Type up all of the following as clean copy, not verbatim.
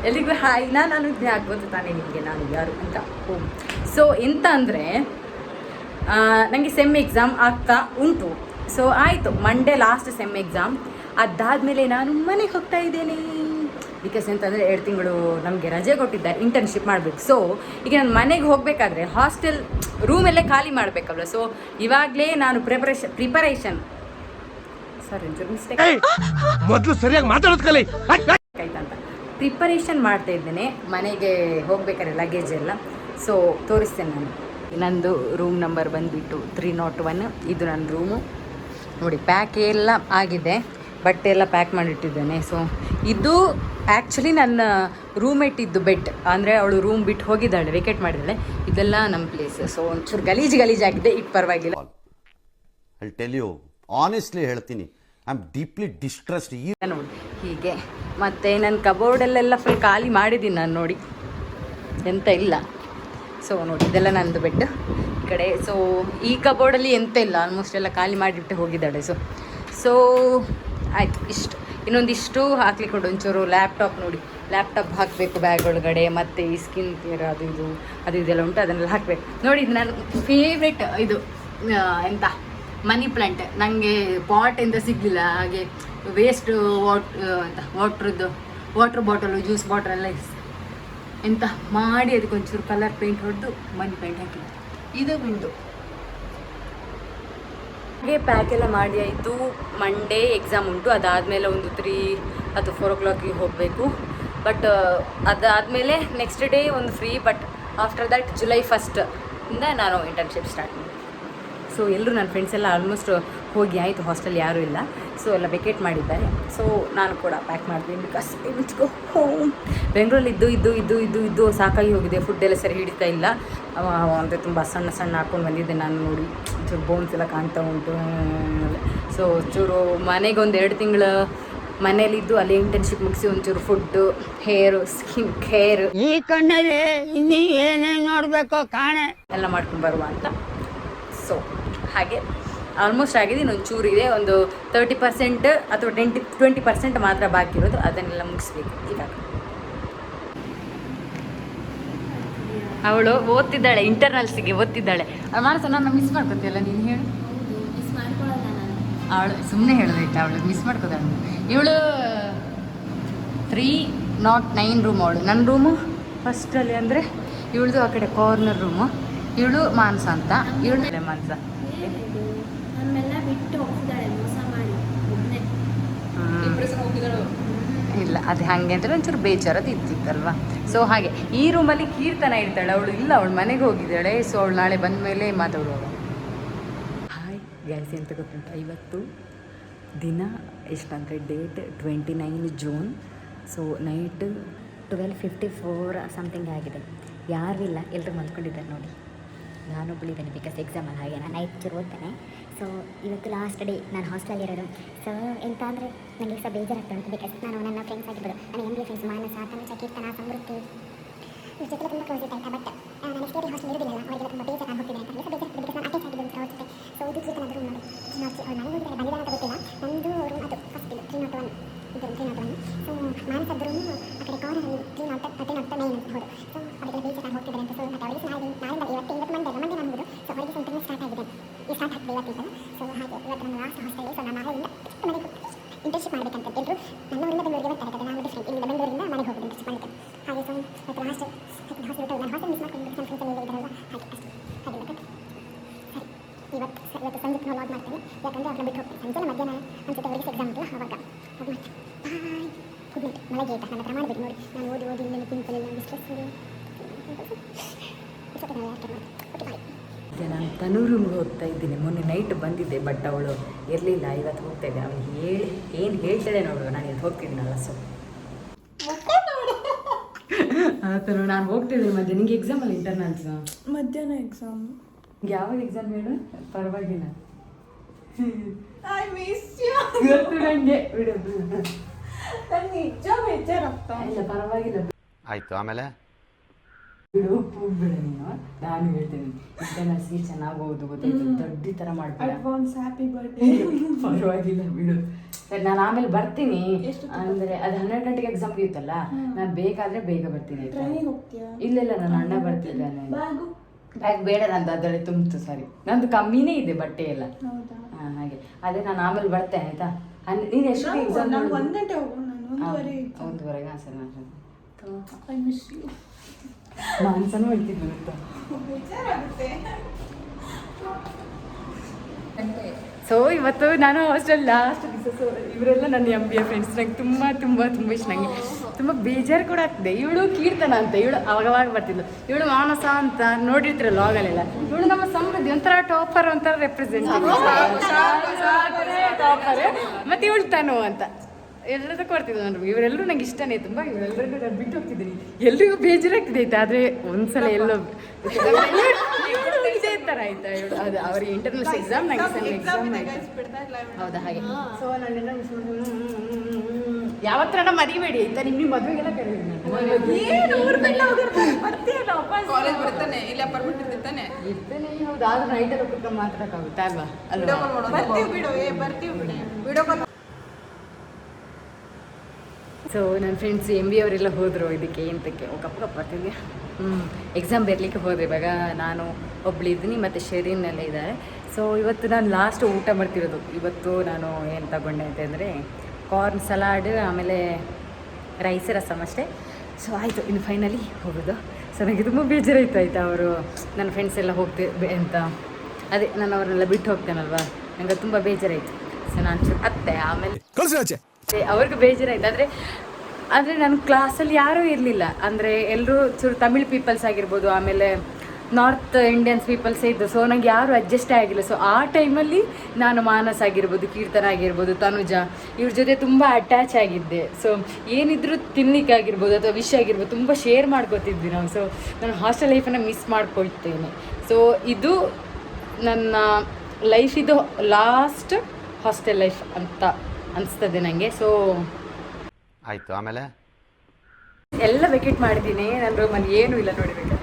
ಎಲ್ಲಿಗೂ ಹಾಯ್. ನಾನು ಇದ್ದೇ ಆಗ್ಬೋದು ತಾನೇ ನಿಮಗೆ ನಾನು ಯಾರು ಅಂತ. ಸೊ ಎಂತ ಅಂದರೆ ನನಗೆ ಸೆಮ್ ಎಕ್ಸಾಮ್ ಆಗ್ತಾ ಉಂಟು. ಸೊ ಆಯಿತು, ಮಂಡೇ ಲಾಸ್ಟ್ ಸೆಮ್ ಎಕ್ಸಾಮ್. ಅದಾದಮೇಲೆ ನಾನು ಮನೆಗೆ ಹೋಗ್ತಾ ಇದ್ದೇನೆ. ಬಿಕಾಸ್ ಎಂತಂದರೆ 2 ತಿಂಗಳು ನಮಗೆ ರಜೆ ಕೊಟ್ಟಿದ್ದಾರೆ, ಇಂಟರ್ನ್ಶಿಪ್ ಮಾಡಬೇಕು. ಸೊ ಈಗ ನಾನು ಮನೆಗೆ ಹೋಗಬೇಕಾದ್ರೆ ಹಾಸ್ಟೆಲ್ ರೂಮೆಲ್ಲೇ ಖಾಲಿ ಮಾಡಬೇಕಲ್ವ. ಸೊ ಇವಾಗಲೇ ನಾನು ಪ್ರಿಪರೇಷನ್ ಸರಿ ಮಿಸ್ಟೇಕ್ ಮೊದಲು ಸರಿಯಾಗಿ ಮಾತಾಡೋದು ಕಲಿ ಆಯ್ತಂತ ಪ್ರಿಪರೇಷನ್ ಮಾಡ್ತಾ ಇದ್ದೇನೆ ಮನೆಗೆ ಹೋಗ್ಬೇಕಾದ್ರೆ ಲಗೇಜ್ ಎಲ್ಲ. ಸೊ ತೋರಿಸ್ತೇನೆ ನಾನು. ನಂದು ರೂಮ್ ನಂಬರ್ ಬಂದುಬಿಟ್ಟು 301. ಇದು ನನ್ನ ರೂಮು ನೋಡಿ. ಪ್ಯಾಕ್ ಎಲ್ಲ ಆಗಿದೆ, ಬಟ್ಟೆ ಎಲ್ಲ ಪ್ಯಾಕ್ ಮಾಡಿಟ್ಟಿದ್ದೇನೆ. ಸೊ ಇದು ಆ್ಯಕ್ಚುಲಿ ನನ್ನ ರೂಮೇಟ್ ಇದ್ದು ಬೆಡ್, ಅಂದರೆ ಅವಳು ರೂಮ್ ಬಿಟ್ಟು ಹೋಗಿದ್ದಾಳೆ, ವೇಕೆಟ್ ಮಾಡಿದ್ದಾಳೆ. ಇದೆಲ್ಲ ನಮ್ಮ ಪ್ಲೇಸ್. ಸೊ ಒಂಚೂರು ಗಲೀಜಾಗಿದೆ, ಇದು ಪರವಾಗಿಲ್ಲ. ಐ ಟೆಲ್ ಯು ಆನೆಸ್ಟ್ಲಿ ಹೇಳ್ತೀನಿ, ಐ ಆಮ್ ಡೀಪ್ಲಿ ಡಿಸ್ಟ್ರೆಸ್ಡ್. ನೋಡಿ ಹೀಗೆ. ಮತ್ತು ನನ್ನ ಕಬೋರ್ಡಲ್ಲೆಲ್ಲ ಫುಲ್ ಖಾಲಿ ಮಾಡಿದ್ದೀನಿ ನಾನು ನೋಡಿ, ಎಂತ ಇಲ್ಲ. ಸೊ ನೋಡಿ ಇದೆಲ್ಲ ನನ್ನದು ಬೆಡ್ ಈ ಕಡೆ. ಸೊ ಈ ಕಬೋರ್ಡಲ್ಲಿ ಎಂತ ಇಲ್ಲ, ಆಲ್ಮೋಸ್ಟ್ ಎಲ್ಲ ಖಾಲಿ ಮಾಡಿಬಿಟ್ಟು ಹೋಗಿದ್ದಾಳೆ. ಸೊ ಆಯಿತು, ಇಷ್ಟು. ಇನ್ನೊಂದಿಷ್ಟು ಹಾಕ್ಲಿಕ್ಕೆ ಉಂಟು ಒಂಚೂರು. ಲ್ಯಾಪ್ಟಾಪ್ ನೋಡಿ, ಲ್ಯಾಪ್ಟಾಪ್ ಹಾಕಬೇಕು ಬ್ಯಾಗ್ ಒಳಗಡೆ. ಮತ್ತು ಈ ಸ್ಕಿನ್ ಕೇರ್ ಅದು ಇದೆಲ್ಲ ಉಂಟು, ಅದನ್ನೆಲ್ಲ ಹಾಕಬೇಕು. ನೋಡಿ ಇದು ನನ್ನ ಫೇವ್ರೆಟ್ ಇದು ಎಂತ ಮನಿ ಪ್ಲಾಂಟ್. ನನಗೆ ಪಾಟಿಂದ ಸಿಗಲಿಲ್ಲ, ಹಾಗೆ waste water bottle, juice bottle ಎಲ್ಲ ಎಂತ ಮಾಡಿ ಅದಕ್ಕೆ ಒಂಚೂರು ಕಲರ್ ಪೇಂಟ್ ಹೊಡೆದು ಮನಿ ಪೇಂಟ್ ಹಾಕಿದ್ದು. ಇದು ವಿಂಡೋ. ಹಾಗೆ ಪ್ಯಾಕ್ ಎಲ್ಲ ಮಾಡಿ ಆಯಿತು. ಮಂಡೇ ಎಕ್ಸಾಮ್ ಉಂಟು, ಅದಾದಮೇಲೆ ಒಂದು 3 ಅಥವಾ 4 o'clock ಹೋಗಬೇಕು. ಬಟ್ ಅದಾದಮೇಲೆ ನೆಕ್ಸ್ಟ್ ಡೇ ಒಂದು free. But after that July 1st ಇಂದ ನಾನು ಇಂಟರ್ನ್ಶಿಪ್ ಸ್ಟಾರ್ಟ್ ಮಾಡಿ. ಸೊ ಎಲ್ಲರೂ ನನ್ನ ಫ್ರೆಂಡ್ಸ್ ಎಲ್ಲ ಆಲ್ಮೋಸ್ಟ್ ಹೋಗಿ ಆಯಿತು, ಹಾಸ್ಟೆಲ್ ಯಾರೂ ಇಲ್ಲ. ಸೊ ಎಲ್ಲ ವೆಕೇಟ್ ಮಾಡಿದ್ದಾರೆ. ಸೊ ನಾನು ಕೂಡ ಪ್ಯಾಕ್ ಮಾಡಿದ್ದೀನಿ. Because let's go home. ಬೆಂಗಳೂರಲ್ಲಿ ಇದ್ದು ಸಾಕಾಗಿ ಹೋಗಿದೆ. ಫುಡ್ ಎಲ್ಲ ಸರಿ ಹಿಡಿತಾ ಇಲ್ಲ. ಅಂದರೆ ತುಂಬ ಸಣ್ಣ ಹಾಕ್ಕೊಂಡು ಬಂದಿದ್ದೆ ನಾನು ನೋಡಿ. ಚೂರು ಬೋನ್ಸ್ ಎಲ್ಲ ಕಾಣ್ತಾ ಉಂಟು. ಸೊ ಚೂರು ಮನೆಗೆ ಒಂದು 2 ತಿಂಗಳು ಮನೇಲಿದ್ದು ಅಲ್ಲಿ ಇಂಟರ್ನ್ಶಿಪ್ ಮುಗಿಸಿ ಒಂಚೂರು ಫುಡ್ಡು, ಹೇರು, ಸ್ಕಿನ್ ಕೇರ್ ಈ ಕಣ್ಣಲ್ಲಿ ಇನ್ನೂ ಏನೇನು ನೋಡಬೇಕು ಕಾಣೆ ಎಲ್ಲ ಮಾಡ್ಕೊಂಡು ಬರುವ ಅಂತ. ಸೊ ಹಾಗೆ ಆಲ್ಮೋಸ್ಟ್ ಆಗಿದೆ. ಇನ್ನೊಂದು ಚೂರು ಇದೆ, ಒಂದು 30% ಅಥವಾ 20% ಮಾತ್ರ ಬಾಕಿ ಇರೋದು. ಅದನ್ನೆಲ್ಲ ಮುಗಿಸ್ಬೇಕು ಇವಾಗ. ಅವಳು ಓದ್ತಿದ್ದಾಳೆ, ಇಂಟರ್ನಲ್ಸಿಗೆ ಓದ್ತಿದ್ದಾಳೆ. ಮಾನಸ ನಾನು ಮಿಸ್ ಮಾಡ್ಕೊತೀಯಲ್ಲ ನೀನು ಹೇಳು. ಅವಳು ಸುಮ್ಮನೆ ಹೇಳಿದೈತೆ, ಅವಳು ಮಿಸ್ ಮಾಡ್ಕೋತಾಳೆ. ಇವಳು 309 ರೂಮ್ ಅವಳು. ನನ್ನ ರೂಮು ಫಸ್ಟಲ್ಲಿ ಅಂದರೆ ಇವಳದು ಆ ಕಡೆ ಕಾರ್ನರ್ ರೂಮು. ಇವಳು ಮಾನಸ ಅಂತ. ಇವಳು ಮಾನಸ ಇಲ್ಲ, ಅದು ಹಾಗೆ ಅಂತೇಳಿ ಒಂಚೂರು ಬೇಜಾರದು ಇತ್ತಿತ್ತಲ್ವ. ಸೊ ಹಾಗೆ ಈ ರೂಮಲ್ಲಿ ಕೀರ್ತನ ಇರ್ತಾಳೆ. ಅವಳು ಇಲ್ಲ, ಅವಳು ಮನೆಗೆ ಹೋಗಿದ್ದಾಳೆ. ಸೊ ಅವಳು ನಾಳೆ ಬಂದ ಮೇಲೆ ಮಾತಾಡುವಾಗ. ಹಾಯ್ ಗ್ಯಾಸ್, ಅಂತ ಗೊತ್ತುಂಟ, ಇವತ್ತು ದಿನ ಎಷ್ಟಂದರೆ date 29 June. So night 12:54 something ಆಗಿದೆ. ಯಾರೂ ಇಲ್ಲ, ಎಲ್ಲರೂ ಮಲ್ಕೊಂಡಿದ್ದಾರೆ ನೋಡಿ. ನಾನೊಬ್ಬಳಿದ್ದೇನೆ ಬಿಕಾಸ್ ಎಕ್ಸಾಮಲ್ಲಿ. ಹಾಗೆ ನಾನು ನೈಟ್ ಚೂರು ಓದ್ತೇನೆ. ಸೊ ಇವತ್ತು ಲಾಸ್ಟ್ ಡೇ ನಾನು ಹಾಸ್ಟೆಲಲ್ಲಿರೋದು. ಸೊ ಎಂತ ಅಂದರೆ ನನಗೆ ಸಹ ಬೇಜಾರಾಗ್ತಾ ಉಂಟು. ಬಿಕಾಸ್ ನಾನು ನನ್ನ ಫ್ರೆಂಡ್ಸ್ ಆಗಿರ್ಬೋದು, ನನ್ನ MBA ಫ್ರೆಂಡ್ಸ್ ಮಾನಸ, ತನುಜ, ಕೀರ್ತನ, ಸಮೃದ್ಧಿ ಇವ್ರ ಜೊತೆ ತುಂಬ ಕ್ಲೋಸ್ ಇರ್ತಾ ಇತ್ತು. ಬಟ್ ನಾನು ಸ್ಟೇಡಿ ಹಾಸ್ಟೆಲ್ ಇರೋದಿಲ್ಲ, ಅವರಿಗೆ ತುಂಬ ಬೇಜಾರು ಹೋಗ್ತಿದೆ ಅಂತ ಹೇಳಿ ಬೇಜಾರು. ಬಿಕಾಸ್ ನಾನು ಅಟ್ಯಾಚ್ ಆಗಿದೆ ಅಂತ ಹೋಗ್ತಿದ್ದೆ. ಸೊ ಇದು ಕೀರ್ತನ ರೂಮ್ ನೋಡಿ. ಅವ್ರು ನನಗೆ ಹೋಗಿದ್ದಾರೆ, ಬಂದಿದ್ದಾರೆ ಅಂತ ಗೊತ್ತಿಲ್ಲ. ನಂದು ರೂಮ್ ಅದು ಫಸ್ಟ್ ಇದು 301 ಇದು 301. ಸೊ ಮಾನಸದ ರೂಮು ಆ ಕಡೆ ಕಾರ್ನರಲ್ಲಿ 309 ಅಂತ ಹೋದು. ಸೊ ಅವರಿಗೆ ಬೇಜಾರು ಹೋಗ್ತಿದ್ದಾರೆ ಅಂತ. ಸೊ ಮತ್ತು ಅವರಿಗೆ ನಾಳೆ ಇವತ್ತು ಮಂಡೇ ನಾನು ಹೋಗೋದು. ಸೊ ಅವರಿಗೆ ಸ್ವಲ್ಪ ಸ್ಟಾರ್ಟ್ ಆಗಿದೆ, ಈ ಸ್ಟಾರ್ಟ್ ಆಗ್ತದೆ ಇವತ್ತಿಂದ. ಸೊ ಹಾಗೆ ಇವತ್ತು ನಮ್ಮ ಲಾಸ್ಟ್ ಹಾಸ್ಟೆಲ್. ಸೊ ನಾನು ನಾಳೆಯಿಂದ ಮನೆಗೆ ಇಂಟರ್ನ್ಶಿಪ್ ಮಾಡಬೇಕಂತ ಎಲ್ಲರೂ ನನ್ನವರಿಂದ ಬೆಂಗಳೂರಿಗೆ ಬರ್ತಾರೆ. ನಾನು ಡಿಫ್ರೆಂಟ್ ಇಲ್ಲಿಂದ ಬೆಂಗಳೂರಿಂದ ಮನೆಗೆ ಹೋಗೋದು ಇಂಟರ್ನ್ಶಿಪ್ ಮಾಡಲಿಕ್ಕೆ. ಹಾಗೆ ಸೊ ಇವತ್ತು ಲಾಸ್ಟ್ ಹಾಸ್ಟೆಲ್ ನಾನು ಹಾಸ್ಟೆಲ್ ಮಿಸ್ ಮಾಡ್ಕೊಂಡು ನನ್ನ ಫ್ರೆಂಡ್ಸ್ ಎಲ್ಲ ಇದ್ದಾರಲ್ಲ, ಹಾಗೆ ಅಷ್ಟೇ. ಹಾಗೆಲ್ಲ ಕತೆ ಸರಿ. ಇವತ್ತು ಸಂಜೆ ನಾನು ಲಾಗ್ ಮಾಡ್ತೇನೆ, ಯಾಕಂದರೆ ಅವ್ರನ್ನ ಬಿಟ್ಟು ಹೋಗ್ತೇನೆ. ಸಂಜೆ ಮಧ್ಯಾಹ್ನ ಅನ್ಸುತ್ತೆ ಅವರಿಗೆ ಎಕ್ಸಾಮ್ ಉಂಟು, ಆವಾಗ ಲಾಗ್ ಮಾಡ್ತೇನೆ. ಬಾಯ್, ಗುಡ್ ನೈಟ್. ಮಳೆಗೆ ಆಯ್ತಾ ನನ್ನ ಹತ್ರ ಮಾಡಬೇಕು ನೋಡಿ. ನಾನು ಓದಿ ಇಲ್ಲಿ ತಿಂಕಲಿಲ್ಲ, ನನಗೆ ಸ್ಟ್ರೆಸ್ ಇದೆ. Okay bye. ನಾನು ತನೂರಿಗೆ ಹೋಗ್ತಾ ಇದ್ದೀನಿ. ಮೊನ್ನೆ ನೈಟ್ ಬಂದಿದ್ದೆ, ಬಟ್ ಅವಳು ಇರಲಿಲ್ಲ. ಇವತ್ತು ಹೋಗ್ತಾ ಇದ್ದೆ. ಅವಳು ಏನು ಹೇಳ್ತಾಳೆ ನೋಡು, ನಾನು ಇಲ್ಲಿ ಹೋಗ್ತಿದ್ದೀನಲ್ಲ. ಸೊ ಆತನು ನಾನು ಹೋಗ್ತಿದ್ದೀನಿ. ಮಧ್ಯಾಹ್ನ ನಿಂಗೆ ಎಕ್ಸಾಮಲ್ಲಿ ಇಂಟರ್ನಲ್ಸ್ ಮಧ್ಯಾಹ್ನ ಎಕ್ಸಾಮ್. ಯಾವಾಗ ಎಕ್ಸಾಮ್ ಹೇಳು? ಪರವಾಗಿಲ್ಲ, ಐ ಮಿಸ್ ಯು. ಗೊತ್ತು ನನಗೆ, ಬಿಡೋದು ನನಗೆ ನಿಜ ಬೇಜಾರಾಗ್ತಾ ಇಲ್ಲ. ಪರವಾಗಿಲ್ಲ ಆಯಿತು. ಆಮೇಲೆ ಬಿಡು, ಹೋಗ್ಬೇಡ ನೀನು. ನಾನು ಹೇಳ್ತೇನೆ, ಇಂಟರ್ನಲ್ಸ್ಗೆ ಚೆನ್ನಾಗಿ ಓದು, ಗೊತ್ತಾಯ್ತು. ದೊಡ್ಡ ಥರ ಮಾಡ್ಬೇಡ. Advance happy birthday. ಪರವಾಗಿಲ್ಲ ಬಿಡು. ಸರಿ ನಾನು ಆಮೇಲೆ ಬರ್ತೀನಿ. ಅಂದರೆ ಅದು 12 ಗಂಟೆಗೆ ಎಕ್ಸಾಮ್ ಇರುತ್ತಲ್ಲ, ನಾನು ಬೇಕಾದರೆ ಬೇಗ ಬರ್ತೀನಿ ಆಯ್ತಾ? ಇಲ್ಲ ನನ್ನ ಅಣ್ಣ ಬರ್ತಿದ್ದಾನೆ. ಬ್ಯಾಗ್ ಬೇಡ, ನಂದು ಅದರಲ್ಲಿ ತುಂಬಿತು. ಸರಿ, ನಂದು ಕಮ್ಮಿನೇ ಇದೆ ಬಟ್ಟೆ ಎಲ್ಲ. ಹಾಂ ಹಾಗೆ, ಅದೇ ನಾನು ಆಮೇಲೆ ಬರ್ತೇನೆ ಆಯ್ತಾ? ನೀನು ಎಷ್ಟು ಎಕ್ಸಾಮ್? 1 ಗಂಟೆ ಹೋಗೋಣ. 1:30. ಹಾಂ ಸರಿ, ಮಾನ್ಸನೂ ಹೇಳ್ತಿದ್ಲು ಗೊತ್ತಾ. ಸೊ ಇವತ್ತು ನಾನು ಹಾಸ್ಟೆಲ್ ಲಾಸ್ಟ್ ದಿವಸ. ಸೊ ಇವರೆಲ್ಲ ನನ್ನ MBA ಫ್ರೆಂಡ್ಸ್. ನಂಗೆ ತುಂಬ ತುಂಬ ತುಂಬ ಇಷ್ಟ. ನನಗೆ ತುಂಬ ಬೇಜಾರು ಕೂಡ ಆಗ್ತದೆ. ಇವಳು ಕೀರ್ತನ ಅಂತ, ಇವಳು ಅವಾಗವಾಗ ಬರ್ತಿದ್ಲು. ಇವಳು ಮಾನಸ ಅಂತ ನೋಡಿರ್ತೀರ ಲಾಗಲ್ಲೆಲ್ಲ. ಇವಳು ನಮ್ಮ ಸಮೃದ್ಧಿ ಒಂಥರ ಟಾಪರ್, ಒಂಥರ ರೆಪ್ರೆಸೆಂಟೇಟಿವ್ ಟಾಪರ್. ಮತ್ತು ಇವಳು ತನು ಅಂತ ಎಲ್ಲದಕ್ಕೂ ಬರ್ತಿದ್ದೆ ನಾನು. ಇವರೆಲ್ಲರೂ ನಂಗೆ ಇಷ್ಟನೇ ತುಂಬ. ಇವರೆಲ್ಲರೂ ನಾನು ಬಿಟ್ಟು ಹೋಗ್ತಿದ್ದೀನಿ. ಎಲ್ರಿಗೂ ಬೇಜಾರಾಗ್ತಿದೆ ಆಯ್ತಾ. ಆದರೆ ಒಂದ್ಸಲ ಎಲ್ಲೋ ಇದೇ ಥರ ಆಯ್ತಾ ಇವಳು. ಅದು ಅವರಿಗೆ ಇಂಟರ್ನಲ್ಸ್ ಎಕ್ಸಾಮ್, ನಂಗೆ ಸೆಮ್ ಎಕ್ಸಾಮ್ ಆಯ್ತು. ಹೌದಾ? ಹಾಗೆ. ಸೊ ನಾನೆಲ್ಲ ಯಾವತ್ತರ ಮರಿಬೇಡಿ ಆಯ್ತಾ. ನಿಮ್ಮ ಮದುವೆಗೆಲ್ಲ ಕರೀರಿ. ಇರ್ತೇನೆ. ಹೌದು, ಆದ್ರೂ ನೈಟಲ್ಲಿ ಕುತ್ಕೊಂಡು ಮಾತಾಡೋಕ್ಕಾಗುತ್ತೆ ಅಲ್ವಾ? ಅಲ್ವಾ? ಸೊ ನನ್ನ ಫ್ರೆಂಡ್ಸ್ MBA ಅವರೆಲ್ಲ ಹೋದರು ಇದಕ್ಕೆ ಎಂತಕ್ಕೆ ಕಪ್ಪ ಬರ್ತಿದ್ದೆ. ಎಕ್ಸಾಮ್ ಬರಲಿಕ್ಕೆ ಹೋದೆ. ಇವಾಗ ನಾನು ಒಬ್ಬಳಿದ್ದೀನಿ ಮತ್ತು ಶರೀನ್ ಎಲ್ಲ ಇದ್ದಾರೆ. ಸೊ ಇವತ್ತು ನಾನು ಲಾಸ್ಟ್ ಊಟ ಮಾಡ್ತಿರೋದು. ಇವತ್ತು ನಾನು ಏನು ತಗೊಂಡೆ ಅಂತಂದರೆ ಕಾರ್ನ್ ಸಲಾಡ್, ಆಮೇಲೆ ರೈಸ್, ರಸಮ್ ಅಷ್ಟೇ. ಸೊ ಆಯಿತು, ಇನ್ನು ಫೈನಲಿ ಹೋಗೋದು. ಸೊ ನನಗೆ ತುಂಬ ಬೇಜಾರಾಯಿತು ಆಯಿತಾ. ಅವರು ನನ್ನ ಫ್ರೆಂಡ್ಸ್ ಎಲ್ಲ ಅಂತ ಅದೇ ನಾನು ಅವ್ರನ್ನೆಲ್ಲ ಬಿಟ್ಟು ಹೋಗ್ತೇನಲ್ವಾ, ನನಗೆ ತುಂಬ ಬೇಜಾರಾಯಿತು. ಸೊ ನಾನು ಅತ್ತೆ ಆಮೇಲೆ ಅವ್ರಿಗೆ ಬೇಜಾರಾಯ್ತು. ಆದರೆ ನನ್ನ ಕ್ಲಾಸಲ್ಲಿ ಯಾರೂ ಇರಲಿಲ್ಲ. ಅಂದರೆ ಎಲ್ಲರೂ ಚೂರು ತಮಿಳ್ ಪೀಪಲ್ಸ್ ಆಗಿರ್ಬೋದು, ಆಮೇಲೆ ನಾರ್ತ್ ಇಂಡಿಯನ್ಸ್ ಪೀಪಲ್ಸೇ ಇದ್ದು. ಸೊ ನನಗೆ ಯಾರೂ ಅಡ್ಜಸ್ಟೇ ಆಗಿಲ್ಲ. ಸೊ ಆ ಟೈಮಲ್ಲಿ ನಾನು ಮಾನಸ್ ಆಗಿರ್ಬೋದು, ಕೀರ್ತನ ಆಗಿರ್ಬೋದು, ತನುಜಾ ಇವ್ರ ಜೊತೆ ತುಂಬ ಅಟ್ಯಾಚ್ ಆಗಿದ್ದೆ. ಸೊ ಏನಿದ್ರು ತಿನ್ನಲಿಕ್ಕೆ ಆಗಿರ್ಬೋದು ಅಥವಾ ವಿಷಯ ಆಗಿರ್ಬೋದು ತುಂಬ ಶೇರ್ ಮಾಡ್ಕೊತಿದ್ವಿ ನಾವು. ಸೊ ನಾನು ಹಾಸ್ಟೆಲ್ ಲೈಫನ್ನು ಮಿಸ್ ಮಾಡ್ಕೊಳ್ತೇನೆ. ಸೊ ಇದು ನನ್ನ ಲೈಫಿದು ಲಾಸ್ಟ್ ಹಾಸ್ಟೆಲ್ ಲೈಫ್ ಅಂತ ಅನಿಸ್ತದೆ ನನಗೆ. ಸೊ ಆಯಿತು, ಆಮೇಲೆ ಎಲ್ಲ ವೆಕೇಟ್ ಮಾಡಿದ್ದೀನಿ. ನನ್ನ ರೂಮಲ್ಲಿ ಏನೂ ಇಲ್ಲ ನೋಡಿಬೇಕು.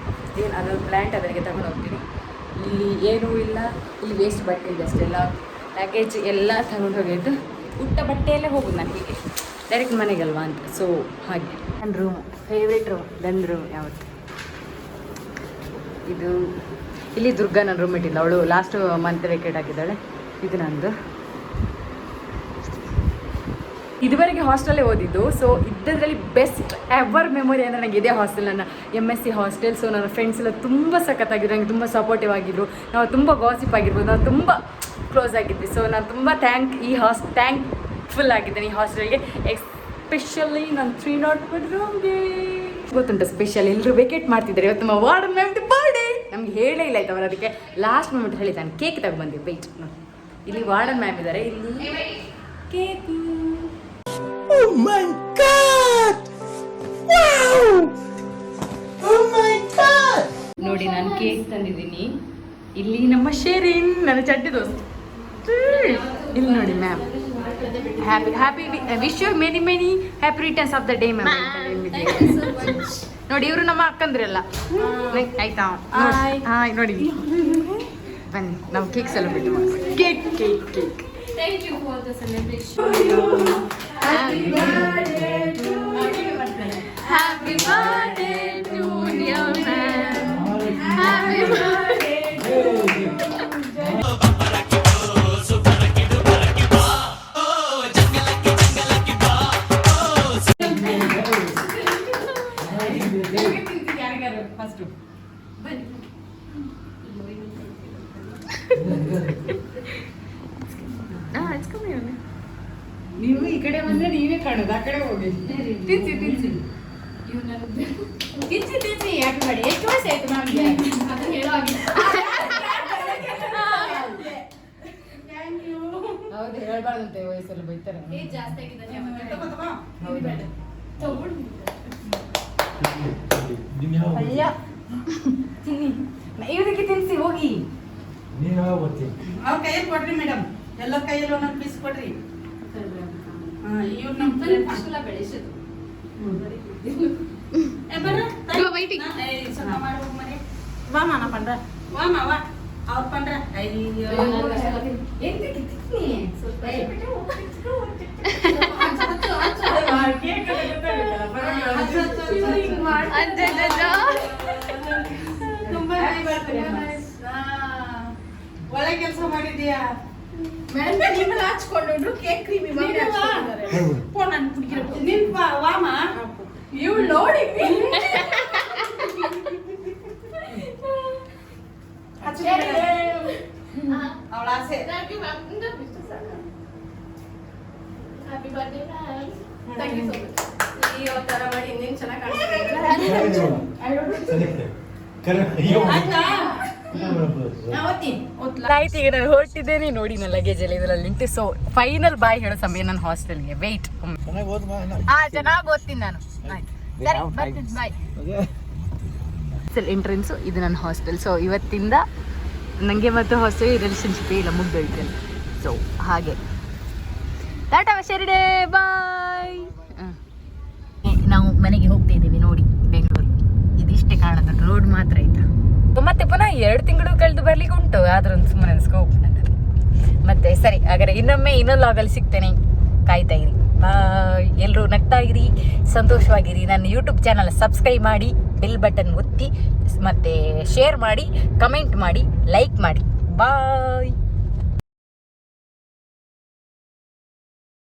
ಏನು ಅದೊಂದು ಪ್ಲ್ಯಾಂಟ್ ಅದರಿಗೆ ತಗೊಂಡು ಹೋಗ್ತೀನಿ. ಇಲ್ಲಿ ಏನೂ ಇಲ್ಲ, ಇಲ್ಲಿ ವೇಸ್ಟ್ ಬಟ್ಟೆ ಇದೆ ಅಷ್ಟೆಲ್ಲ. ಲಗೇಜ್ ಎಲ್ಲ ತಗೊಂಡು ಹೋಗಿದ್ದು, ಉಟ್ಟ ಬಟ್ಟೆಯಲ್ಲೇ ಹೋಗೋದು ನಾನು ಹೀಗೆ ಡೈರೆಕ್ಟ್ ಮನೆಗಲ್ವಾ ಅಂತ. ಸೊ ಹಾಗೆ ನನ್ನ ರೂಮು ಫೇವ್ರೇಟ್ ರೂಮ್, ನನ್ನ ರೂಮ್ ಯಾವತ್ತು. ಇದು ಇಲ್ಲಿ ದುರ್ಗಾ ನನ್ನ ರೂಮ್ ಇಟ್ಟಿಲ್ಲ, ಅವಳು ಲಾಸ್ಟ್ ಮಂತ್ ವೆಕೇಟ್ ಆಗಿದ್ದಾಳೆ. ಇದು ನಂದು. ಇದುವರೆಗೆ ಹಾಸ್ಟೆಲ್ಲೇ ಓದಿದ್ದು. ಸೊ ಇದರಲ್ಲಿ ಬೆಸ್ಟ್ ಎವರ್ ಮೆಮೊರಿ ಅಂದರೆ ನನಗೆ ಇದೇ ಹಾಸ್ಟೆಲ್, ನನ್ನ MSc ಹಾಸ್ಟೆಲ್. ಸೊ ನನ್ನ ಫ್ರೆಂಡ್ಸ್ ಎಲ್ಲ ತುಂಬ ಸಖತ್ತಾಗಿದ್ರು, ನನಗೆ ತುಂಬ ಸಪೋರ್ಟಿವ್ ಆಗಿದ್ರು. ನಾವು ತುಂಬ ಗಾಸಿಪ್ ಆಗಿರ್ಬೋದು, ನಾವು ತುಂಬ ಕ್ಲೋಸ್ ಆಗಿದ್ವಿ. ಸೊ ನಾನು ತುಂಬ ಥ್ಯಾಂಕ್ಫುಲ್ ಆಗಿದ್ದೇನೆ ಈ ಹಾಸ್ಟೆಲ್ಗೆ. ಎಸ್ಪೆಷಲಿ ನನ್ನ 301 ರೂಮ್ಗೆ. ಗೊತ್ತುಂಟು ಸ್ಪೆಷಲ್ ಎಲ್ಲರೂ ವೆಕೇಟ್ ಮಾಡ್ತಿದ್ದಾರೆ. ಇವತ್ತು ನಮ್ಮ ವಾರ್ಡನ್ ಮ್ಯಾಮ್ದು ಬರ್ಡೇ. ನಮ್ಗೆ ಹೇಳೇ ಇಲ್ಲ ಆಯ್ತು. ಅವರು ಅದಕ್ಕೆ ಲಾಸ್ಟ್ ಮೂಮೆಂಟ್ ಹೇಳಿದ್ದಾನೆ ಕೇಕ್ ತಗೊಂಡ್ಬಂದಿವಿ. ವೆಯ್ಟ್ ನೋಡಿ, ಇಲ್ಲಿ ವಾರ್ಡನ್ ಮ್ಯಾಮ್ ಇದ್ದಾರೆ, ಇಲ್ಲಿ cake. Oh my God! Wow! Oh my God! ನೋಡಿ ನಾನು ಕೇಕ್ ತಂದಿದ್ದೀನಿ. ಇಲ್ಲಿ ನಮ್ಮ ಶೇರಿನ್, ನನ್ನ ಚಡ್ಡಿ ದೋಸ್ತ್. ಇಲ್ಲಿ ನೋಡಿ ma'am, happy wish you many happy returns of the day ma'am. ನೋಡಿ ಇವರು ನಮ್ಮ ಅಕ್ಕಂದ್ರಲ್ಲ ಆಯ್ತಾ. ಹಾಯ್ ನೋಡಿ, ಬನ್ನಿ ನಾವು ಕೇಕ್ ಸೆಲೆಬ್ರೇಟ್ ಮಾಡಿ. Cake Thank you for the celebration. Happy birthday to you. Happy birthday to you, man. Happy birthday to you. First ನೀವು ಈ ಕಡೆ ಬಂದ್ರೆ ನೀವೇ ಕಾಣೋದು, ಆ ಕಡೆ ಹೋಗಿ ತಿನ್ಸಿ ಯಾಕೆ ಮಾಡಿ. ಎಷ್ಟು ವರ್ಷ ಆಯ್ತು ನಮ್ಗೆ ಅದು ಹೇಳೋ ಆಗಿಲ್ಲ. ಹೌದು, ಹೇಳ್ಬಾರ್ದಂತೆ ವಯಸ್ಸಲ್ಲಿ ಬೈತಾರೆ. ಜಾಸ್ತಿ ಆಗಿದ್ದಾನೆ ಅಯ್ಯ ತಿನ್ನಿ, ಇವರಿಗೆ ತಿನ್ಸಿ ಹೋಗಿ. ಅವ್ರ ಕೈಯಲ್ಲಿ ಕೊಡ್ರಿ ಮೇಡಮ್, ಎಲ್ಲ ಕೈಯಲ್ಲಿ ಒಂದೊಂದು ಪೀಸ್ ಕೊಡ್ರಿ. ಇವ್ರು ನಮ್ಮ ಬೆಳೆಸೋದು ವಾಮ ನಾ ಪಂಡ್ರ ವಾಮ ವಾ ಅವ್ರ ಪಂಡ್ರ. ಅಯ್ಯೋ ಎಂತಕ್ಕೆ ತಿನ್ನಿ ಸ್ವಲ್ಪ ಒಳ್ಳೆ ಕೆಲಸ ಮಾಡಿದ್ಯಾ ನಿಮ್ಮನ್ನ ಹಚ್ಕೊಂಡು ಕೇಕ್ ಕ್ರೀಮಿ ಮಾಡಿ ನಿನ್ ವಾಮ ಇವಳು ನೋಡಿ ಅವಳ ಆಸೆ Happy birthday, ma'am. Thank you so much. ಈ ತರ ಮಾಡಿ ಇನ್ನೇನು ಚೆನ್ನಾಗಿ ಆಯ್ತು, ಈಗ ನಾನು ಹೊರಟಿದ್ದೇನೆ ನೋಡಿ ನನ್ನ ಲಗೇಜ್ ಎಲ್ಲ ಇದರಲ್ಲಿ ನಿಂತು. ಸೊ ಫೈನಲ್ ಬಾಯ್ ಹೇಳೋ ಸಮಯ ನನ್ನ ಹಾಸ್ಟೆಲ್ಗೆ. ವೆಯ್ಟ್, ಚೆನ್ನಾಗಿ ಓದ್ತೀನಿ ನಾನು. ಸರಿ, ಬರ್ತೀನಿ, ಬಾಯ್. ಎಂಟ್ರೆನ್ಸು ಇದು ನನ್ನ ಹಾಸ್ಟೆಲ್. ಸೊ ಇವತ್ತಿಂದ ನನಗೆ ಮತ್ತು ಹಾಸ್ಟೆಲ್ ರಿಲೇಷನ್ಶಿಪ್ ಇಲ್ಲ, ಮುಗ್ದೋಯ್ತಲ್ಲ. ಸೊ ಹಾಗೆ ಟಾಟಾ ಶೆರಿಡೇ, ಬಾಯ್. ನಾವು ಮನೆಗೆ ಹೋಗ್ತಾ ಇದ್ದೀವಿ ನೋಡಿ, ಬೆಂಗಳೂರು. ಇದಿಷ್ಟೇ ಕಾಣೋದು, ರೋಡ್ ಮಾತ್ರ ಆಯ್ತಾ. ಮತ್ತೆ ಪುನಃ 2 ತಿಂಗಳು ಕಳೆದು ಬರ್ಲಿಕ್ಕೆ ಉಂಟು, ಆದ್ರೂ ಒಂದು ಸುಮ್ಮನೆ ಸ್ಕೋಪ್ ನನ್ನದು. ಮತ್ತೆ ಸರಿ, ಹಾಗಾದ್ರೆ ಇನ್ನೊಮ್ಮೆ ಇನ್ನೊಂದು ಲಾಗಲ್ಲಿ ಸಿಗ್ತೇನೆ, ಕಾಯ್ತಾ ಇರಿ. ಬಾಯ್. ಎಲ್ಲರೂ ನಗ್ತಾ ಇರಿ, ಸಂತೋಷವಾಗಿರಿ. ನನ್ನ ಯೂಟ್ಯೂಬ್ ಚಾನಲ್ ಸಬ್ಸ್ಕ್ರೈಬ್ ಮಾಡಿ, ಬೆಲ್ ಬಟನ್ ಒತ್ತಿ, ಮತ್ತೆ ಶೇರ್ ಮಾಡಿ, ಕಮೆಂಟ್ ಮಾಡಿ, ಲೈಕ್ ಮಾಡಿ. ಬಾಯ್.